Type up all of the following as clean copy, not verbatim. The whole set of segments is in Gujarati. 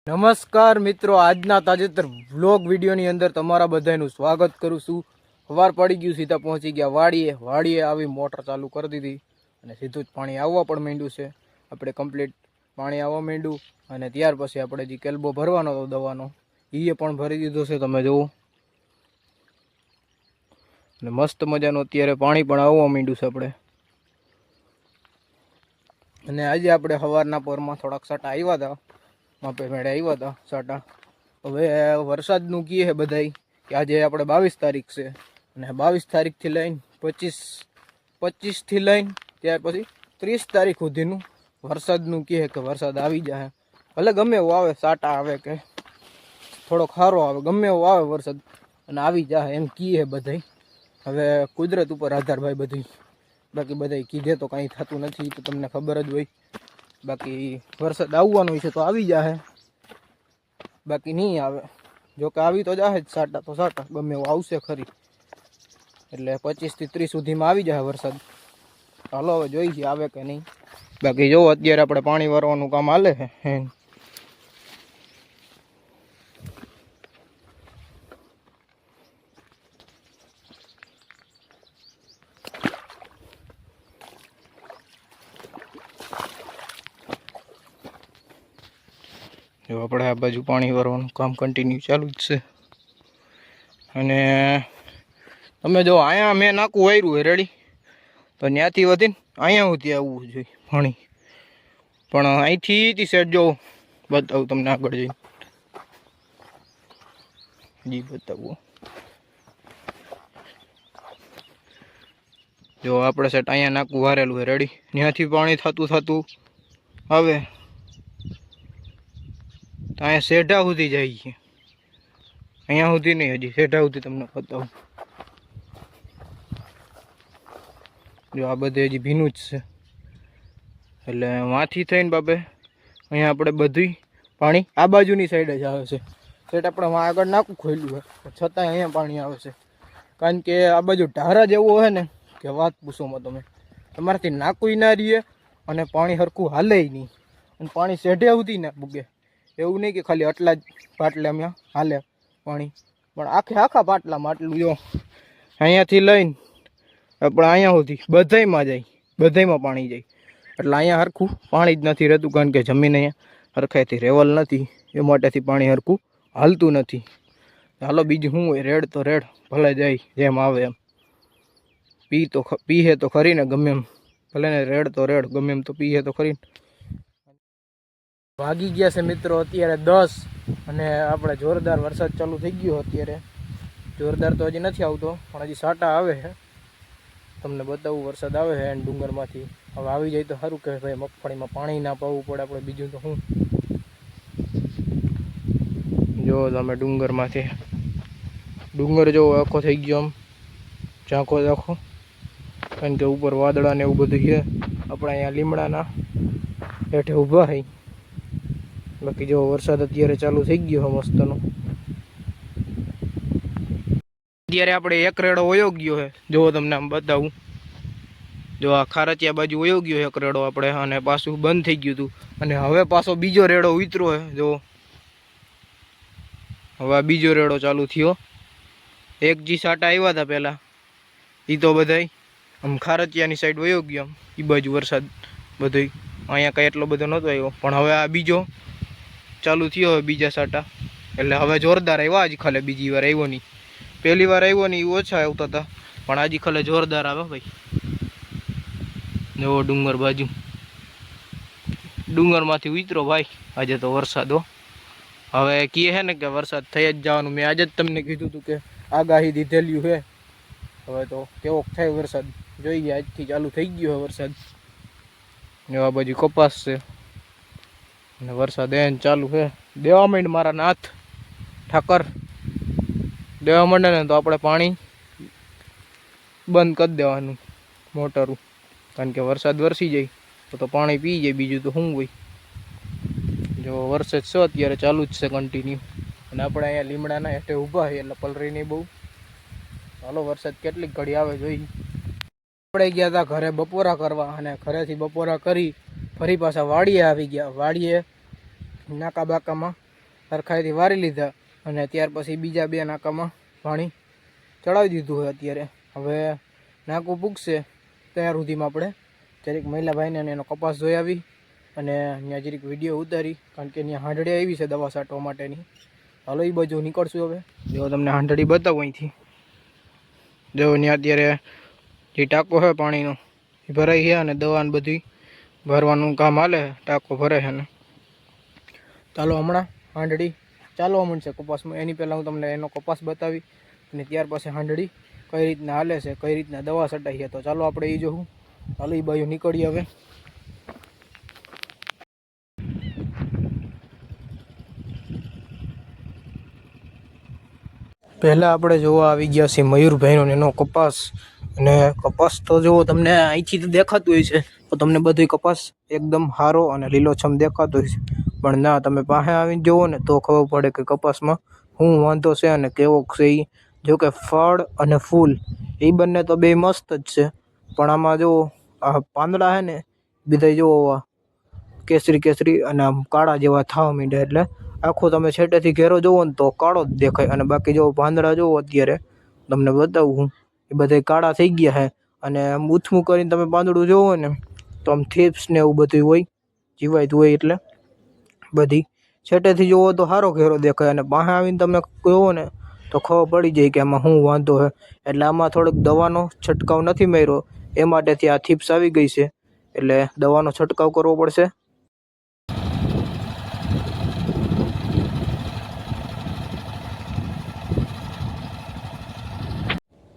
નમસ્કાર મિત્રો, આજના તાજેતર વ્લોગ વિડીયોની અંદર તમારા બધાનું સ્વાગત કરું છું। સવાર પડી ગયું, સીધા પહોંચી ગયા વાડીએ આવી મોટર ચાલુ કરી દીધી અને સીધું જ પાણી આવવા પણ માંડ્યું છે। આપણે કમ્પ્લીટ પાણી આવવા માંડ્યું અને ત્યાર પછી આપણે જે કેલ્બો ભરવાનો હતો દવાનો એ પણ ભરી દીધો છે, તમે જુઓ। અને મસ્ત મજાનું અત્યારે પાણી પણ આવવા માંડ્યું છે આપણે। અને આજે આપણે સવારના પોરમાં થોડાક સાટા આવ્યા હતા, માપે મેળે આવ્યા હતા સાટા। હવે વરસાદનું કહે છે બધાય કે આજે આપણે 22 તારીખ છે અને 22 તારીખથી લઈને 25થી લઈને ત્યાર પછી 30 તારીખ સુધીનું વરસાદનું કહે કે વરસાદ આવી જાય। ભલે ગમે એવો આવે, સાટા આવે કે થોડોક સારો આવે, ગમે એવો આવે વરસાદ અને આવી જાય એમ કહે બધાય। હવે કુદરત ઉપર આધાર ભાઈ બધું, બાકી બધાય કીધે તો કાંઈ થતું નથી, તો તમને ખબર જ હોય। બાકી વરસાદ આવવાનો છે તો આવી જાય, બાકી નહીં આવે। જો કે આવી તો જાય જ, સાટા તો સાટા ગમે એવું આવશે ખરી, એટલે 25થી 30 સુધીમાં આવી જાય વરસાદ। હાલો હવે જોઈએ આવે કે નહીં। બાકી જો અત્યારે આપણે પાણી વારવાનું કામ હાલે છે। જો આપણે આ બાજુ પાણી વારવાનું કામ કન્ટિન્યુ ચાલુ જ છે। અને તમે જો અહીંયા મેં નાખું વાર્યું હોય રેડી, તો ત્યાંથી વધીને અહીંયા સુધી આવવું જોઈએ પાણી, પણ અહીંથી સેટ જો બતાવું તમને આગળ જઈને, જી બતાવું। જો આપણે સેટ અહીંયા નાખું વારેલું હોય રેડી, ત્યાંથી પાણી થતું હવે અહીંયા સેઢા સુધી જાય છે, અહીંયા સુધી નહીં, હજી સેઢા સુધી તમને બતાવું। જો આ બધે હજી ભીનું જ છે, એટલે વાંથી થઈને બાપે અહીંયા આપણે બધું પાણી આ બાજુની સાઈડે જ આવે છે। સેટ આપણે આગળ નાખું ખોલ્યું હોય છતાંય અહીંયા પાણી આવે છે, કારણ કે આ બાજુ ઢારા જેવો હોય ને કે વાત પૂછોમાં તમે, તમારાથી નાખું ના રહીએ અને પાણી સરખું હાલે નહીં, અને પાણી સેઢે સુધી ના પૂગે। એવું નહીં કે ખાલી આટલા જ પાટલામાં હાલે પાણી, પણ આખા પાટલામાં આટલું જો અહીંયાથી લઈને આપણે અહીંયા સુધી બધાયમાં જાય, બધાયમાં પાણી જાય। એટલે અહીંયા સરખું પાણી જ નથી રહેતું, કારણ કે જમીન અહીંયા સરખાઈથી રેવલ નથી, એ માટેથી પાણી સરખું હાલતું નથી। હાલો બીજું શું હોય, રેડ તો રેડ ભલે જાય જેમ આવે એમ, પીએ તો ખરી ને ગમે એમ, ભલે ને રેડ તો રેડ ગમે એમ તો પીએ તો ખરી। વાગી ગયા છે મિત્રો અત્યારે 10 અને આપણે જોરદાર વરસાદ ચાલુ થઈ ગયો અત્યારે। જોરદાર તો હજી નથી આવતો, પણ હજી સાટા આવે છે, તમને બતાવું વરસાદ આવે છે ડુંગરમાંથી। હવે આવી જાય તો સારું કે ભાઈ મગફળીમાં પાણી ના પાવું પડે આપણે, બીજું તો શું। જો તમે ડુંગરમાંથી ડુંગર જો આખો થઈ ગયો, આમ ઝાંખો ઝાંખો, કારણ કે ઉપર વાદળા ને એવું બધું છે। આપણે અહીંયા લીમડાના હેઠે ઊભા થઈ, બાકી જો વરસાદ અત્યારે ચાલુ થઈ ગયો મસ્તનો। અત્યારે આપણે એક રેડો વયો ગયો છે, જો તમને આમ બતાવું, જો આ ખારચિયા બાજુ વયો ગયો એક રેડો આપણે, અને પાછું બંધ થઈ ગયું હતું, અને હવે પાછો બીજો રેડો ઉતરો છે। જો હવે આ બીજો રેડો ચાલુ થયો। એક જી સાટા આવ્યા હતા પહેલાં, એ તો બધાય આમ ખારચિયાની સાઈડ વયો ગયો, એ બાજુ વરસાદ બધોય, અહીંયા કાંઈ એટલો બધો નહોતો આવ્યો, પણ હવે આ બીજો ચાલુ થયો હવે બીજા સાટા, એટલે હવે જોરદાર આવ્યા। આજ ખાલે બીજી વાર આવ્યો નહીં, પહેલી વાર આવ્યો નહીં ઓછા આવતા હતા, પણ આજે ખાલે જોરદાર આવે ભાઈ। જો ડુંગર બાજુ ડુંગરમાંથી ઉતરો ભાઈ, આજે તો વરસાદ હો। હવે કહે છે ને કે વરસાદ થઈ જ જવાનું, મેં આજે જ તમને કીધું હતું કે આગાહી દીધેલી છે। હવે તો કેવો થાય વરસાદ જોઈએ, આજથી ચાલુ થઈ ગયો છે વરસાદ। આ બાજુ કપાસ છે અને વરસાદ એને ચાલુ છે। દેવા માંડ મારા નાથ ઠાકર, દેવા માંડે ને તો આપણે પાણી બંધ કરી દેવાનું મોટરું, કારણ કે વરસાદ વરસી જાય તો પાણી પી જાય, બીજું તો શું હોય। જો વરસાદ છે અત્યારે ચાલુ જ છે કન્ટિન્યુ, અને આપણે અહીંયા લીમડાના હેઠે ઊભા છે એટલે પલરી નહીં બહુ। હાલો વરસાદ કેટલીક ઘડી આવે જોઈએ। આપણે ગયા હતા ઘરે બપોરા કરવા, અને ઘરેથી બપોરા કરી ફરી પાછા વાડીએ આવી ગયા। વાડીએ નાકા બાકામાં સરખાઈથી વારી લીધા અને ત્યાર પછી બીજા 2 નાકામાં પાણી ચડાવી દીધું હોય. અત્યારે હવે નાકું પૂગશે ત્યાર સુધીમાં આપણે જરીક મહિલાભાઈને અને એનો કપાસ જોઈ આવી અને ત્યાં જરીક વિડીયો ઉતારી, કારણ કે ત્યાં હાંડળી આવી છે દવા છાંટવા માટેની. હાલો એ બાજુ નીકળશું. હવે જો તમને હાંડળી બતાવું અહીંથી. જો ત્યાં અત્યારે જે ટાંકો છે પાણીનો એ ભરાઈ ગયા અને દવા બધી ભરવાનું કામ હાલે, ટાંકો ભરે છે ને. ચાલો હમણાં હાંડળી ચાલવા માંડશે કપાસમાં. એની પહેલાં હું તમને એનો કપાસ બતાવી અને ત્યાર પછી હાંડળી કઈ રીતના હાલે છે, કઈ રીતના દવા છટાઈ છે. તો ચાલો આપણે એ જોવું. ચાલો એ બાજુ નીકળીએ. હવે પહેલાં આપણે જોવા આવી ગયા છીએ મયુરભાઈનો એનો કપાસ. અને કપાસ તો જુઓ તમને અહીંથી તો દેખાતું હોય છે, તો તમને બધું કપાસ એકદમ સારો અને લીલોછમ દેખાતો હોય છે. પણ ના, તમે પાસે આવીને જુઓ ને તો ખબર પડે કે કપાસમાં શું વાંધો છે અને કેવો છે એ. જો કે ફળ અને ફૂલ એ બંને તો બે મસ્ત જ છે, પણ આમાં જો આ પાંદડા છે ને બધા જો કેસરી કેસરી અને આમ કાળા જેવા થવા માંડ્યા. એટલે આખો તમે છેટેથી ઘેરો જોવો ને તો કાળો જ દેખાય. અને બાકી જો પાંદડા જોવો અત્યારે તમને બતાવું હું, એ બધા કાળા થઈ ગયા છે. અને આમ ઉથમું કરીને તમે પાંદડું જોવો ને તો આમ થીપ્સ ને એવું બધું હોય, જીવાય હોય. એટલે બધી છેટેથી જોવો તો સારો ઘેરો દેખાય અને પાસે આવીને તમે જોવો ને તો ખબર પડી જાય કે આમાં શું વાંધો છે. એટલે આમાં થોડોક દવાનો છંટકાવ નથી માર્યો, એ માટેથી આ થીપ્સ આવી ગઈ છે. એટલે દવાનો છંટકાવ કરવો પડશે.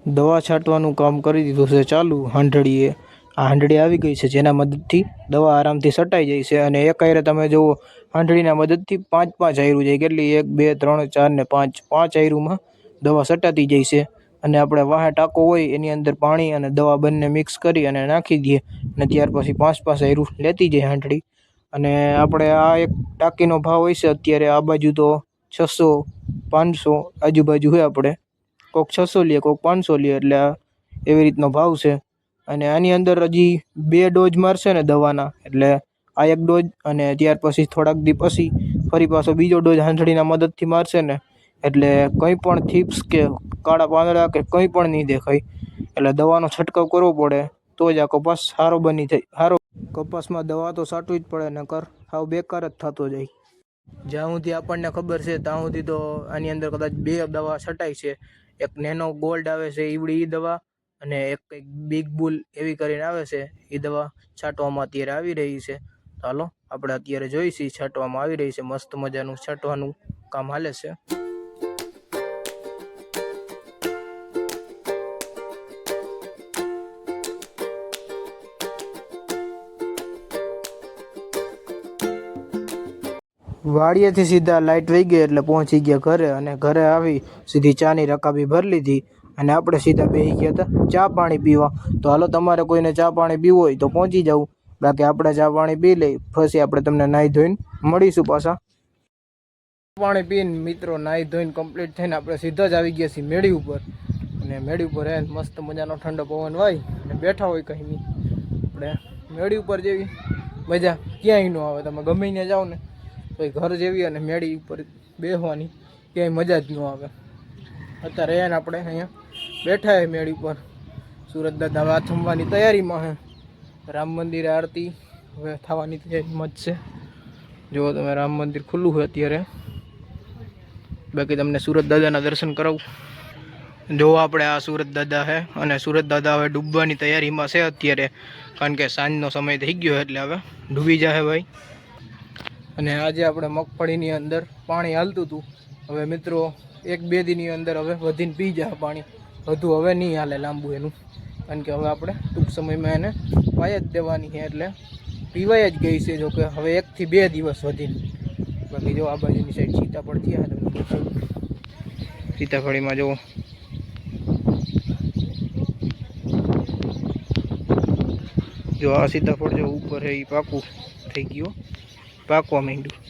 દવા છાંટવાનું કામ કરી દીધું છે ચાલુ હાંડળીએ. આ હાંડળી આવી ગઈ છે, જેના મદદથી દવા આરામથી છટાઈ જાય છે. અને એક આયરે તમે જુઓ હાંડળીના મદદથી 5 આયરું જાય. કેટલી? 1 2 3 4 ને 5 આયરુંમાં દવા છટાતી જાય છે. અને આપણે વાહે ટાંકો હોય એની અંદર પાણી અને દવા બંને મિક્સ કરી અને નાખી દઈએ અને ત્યાર પછી 5 આયરું લેતી જાય હાંડળી. અને આપણે આ એક ટાંકીનો ભાવ હોય છે અત્યારે આ બાજુ તો 600 500 આજુબાજુ હોય. આપણે કોઈક 600 લે, કોઈક 500 લે, એટલે એવી રીતનો ભાવ છે. અને આની અંદર હજી 2 ડોઝ મારશે ને દવાના, એટલે આ એક ડોઝ અને ત્યાર પછી થોડાક દી પછી ફરી પાછો બીજો ડોઝ હાંડળીના મદદથી મારશે ને, એટલે કંઈ પણ થીપ્સ કે કાળા પાંદડા કે કંઈ પણ નહીં દેખાય. એટલે દવાનો છંટકાવ કરવો પડે તો જ આ કપાસ સારો બની જાય. સારો કપાસમાં દવા તો છાંટવી જ પડે, નકર સાવ બેકાર જ થતો જાય. જ્યાં સુધી આપણને ખબર છે ત્યાં સુધી તો આની અંદર કદાચ 2 દવા છટાઈ છે. એક નેનો ગોલ્ડ આવે છે ઈવડી એ દવા, અને એક કંઈક બિગ બુલ એવી કરીને આવે છે એ દવા છાંટવામાં અત્યારે આવી રહી છે. ચાલો આપણે અત્યારે જોઈશી છાંટવામાં આવી રહી છે. મસ્ત મજાનું છાંટવાનું કામ હાલે છે. વાડીએથી સીધા લાઇટ વહી ગઈ એટલે પહોંચી ગયા ઘરે. અને ઘરે આવી સીધી ચાની રકાબી ભરી લીધી અને આપણે સીધા બેસી ગયા હતા ચા પાણી પીવા. તો હાલો, તમારે કોઈને ચા પાણી પીવું હોય તો પહોંચી જાવ, બાકી આપણે ચા પાણી પી લઈ, પછી આપણે તમને નાહી ધોઈને મળીશું પાછા. પાણી પીને મિત્રો નાહી ધોઈને કમ્પ્લીટ થઈને આપણે સીધા જ આવી ગયા છીએ મેળી ઉપર. અને મેળી ઉપર મસ્ત મજાનો ઠંડો પવન વાય અને બેઠા હોય કંઈ નહીં. આપણે મેળી ઉપર જેવી મજા ક્યાંય ન આવે. તમે ગમે ત્યાં જાઓ ને તો ઘર જેવી અને મેળી ઉપર બેસવાની ક્યાંય મજા જ ન આવે. અત્યારે એને આપણે અહીંયા બેઠા હે મેળી ઉપર. સુરત દાદા વાત થમવાની તૈયારીમાં હે. રામ મંદિરે આરતી હવે થવાની તૈયારીમાં જ છે. જો તમે રામ મંદિર ખુલ્લું હોય અત્યારે. બાકી તમને સુરત દાદાના દર્શન કરાવું. જો આપણે આ સુરત દાદા છે અને સુરત દાદા હવે ડૂબવાની તૈયારીમાં છે અત્યારે, કારણ કે સાંજનો સમય થઈ ગયો એટલે હવે ડૂબી જાય ભાઈ. અને આજે આપણે મગફળીની અંદર પાણી હાલતું હતું. હવે મિત્રો 1-2 દીની અંદર હવે વધીને પી જાય પાણી. વધુ હવે નહીં હાલે લાંબુ એનું, કારણ કે હવે આપણે ટૂંક સમયમાં એને વાય જ દેવાની છે. એટલે પીવાય જ ગઈ છે. જો કે હવે 1 થી 2 દિવસ વધીને. બાકી જો આ બાજુની સાઈડ સીતાફળ થયા તમને સીતાફળીમાં જો આ સીતાફળ જો ઉપર છે એ પાકું થઈ ગયું, પાકવા માંડ્યું.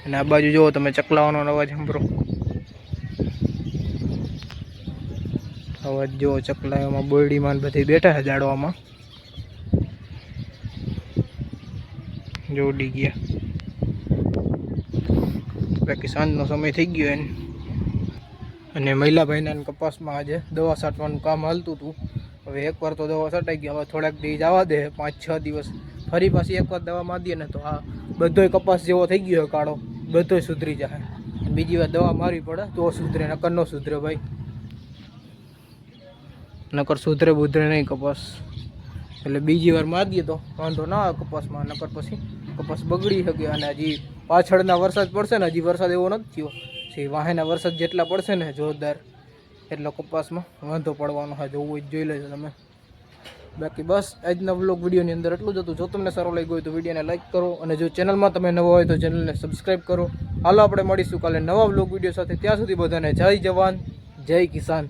અને આ બાજુ જુઓ તમે ચકલાવાનો અવાજ સાંભળો. અવાજ જો ચકલાઓમાં બોરડીમાં બધી બેઠા છે ઝાડવામાં. જો ઉડી ગયા. બાકી સાંજનો સમય થઈ ગયો એને. અને મહિલાભાઈના કપાસમાં આજે દવા છાંટવાનું કામ હાલતું હતું. હવે એકવાર તો દવા છટાઈ ગઈ, હવે થોડાક દી જવા દે, 5-6 દિવસ ફરી પાછી એકવાર દવા મારીએ ને તો આ બધોય કપાસ જેવો થઈ ગયો કાળો, બધોય સુધરી જાય. બીજી વાર દવા મારવી પડે તો સુધરે, નકર ન સુધરે ભાઈ, નકર સુધરે બુધરે નહીં કપાસ. એટલે બીજી વાર મારી દઈએ તો વાંધો ના આવે કપાસમાં, નકર પછી કપાસ બગડી શકે. અને હજી પાછળના વરસાદ પડશે ને, હજી વરસાદ એવો નથી થયો, વાહેના વરસાદ જેટલા પડશે ને જોરદાર, એટલો કપાસમાં વાંધો પડવાનો હોય. જોવું હોય જોઈ લેજો તમે. બાકી બસ આજના વ્લોગ વિડીયોની અંદર એટલું જ હતું. જો તમને સારો લાગ્યો હોય તો વિડીયોને લાઈક કરો, અને જો ચેનલમાં તમે નવા હોય તો ચેનલને સબસ્ક્રાઈબ કરો. હાલો આપણે મળીશું કાલે નવા વ્લોગ વિડીયો સાથે. ત્યાં સુધી બધાને જય જવાન જય કિસાન.